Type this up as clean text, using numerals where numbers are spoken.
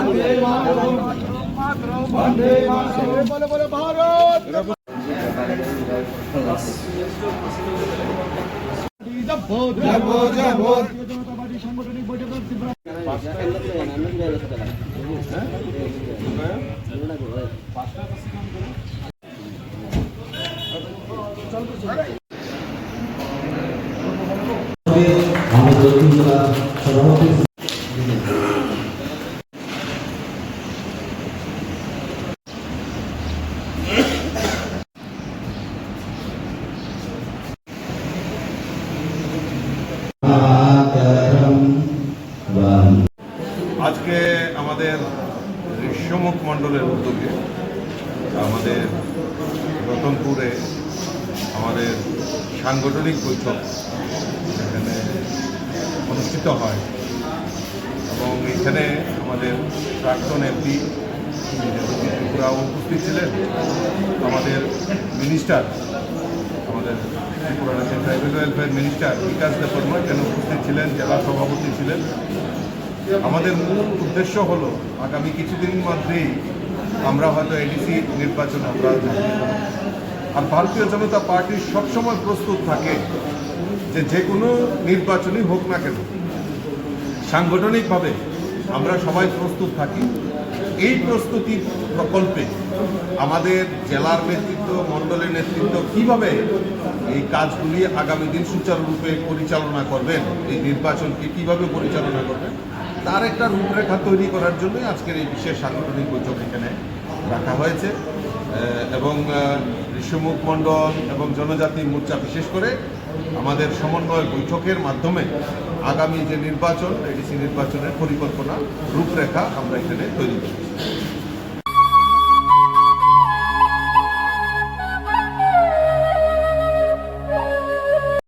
বন্দে মাতরম বন্দে মাতরম বলে বলে ভারত সাংগঠনিক বৈঠক আমি দক্ষিণ জেলা সভাপতি আজকে আমাদের ঋষ্যমুখ মণ্ডলের উদ্যোগে আমাদের রতনপুরে আমাদের সাংগঠনিক বৈঠক এখানে অনুষ্ঠিত হয় এবং এখানে আমাদের প্রাক্তন এমপি ত্রিপুরাও উপস্থিত ছিলেন, আমাদের মিনিস্টার আমাদের ত্রিপুরা রাজ্যের ট্রাইবেল ওয়েলফেয়ার মিনিস্টার বিকাশ দেববর্মা এখানে উপস্থিত ছিলেন, জেলা সভাপতি ছিলেন। আমাদের মূল উদ্দেশ্য হলো আগামী কিছুদিন মধ্যেই আমরা হয়তো এডিসি নির্বাচন আমরা আর ভারতীয় জনতা পার্টি সবসময় প্রস্তুত থাকে যে কোনো নির্বাচনই হোক না কেন সাংগঠনিকভাবে আমরা সবাই প্রস্তুত থাকি। এই প্রস্তুতি প্রকল্পে আমাদের জেলার নেতৃত্ব, মণ্ডলের নেতৃত্ব কিভাবে এই কাজগুলি আগামী দিন সুচারুরূপে পরিচালনা করবেন, এই নির্বাচনকে কিভাবে পরিচালনা করবেন তার একটা রূপরেখা তৈরি করার জন্য আজকের এই বিশেষ সাংগঠনিক বৈঠক এখানে রাখা হয়েছে এবং ঋষ্যমুখ মণ্ডল এবং জনজাতি মোর্চা বিশেষ করে আমাদের সমন্বয় বৈঠকের মাধ্যমে আগামী যে নির্বাচন, এডিসি নির্বাচনের পরিকল্পনা রূপরেখা আমরা এখানে তৈরি করি।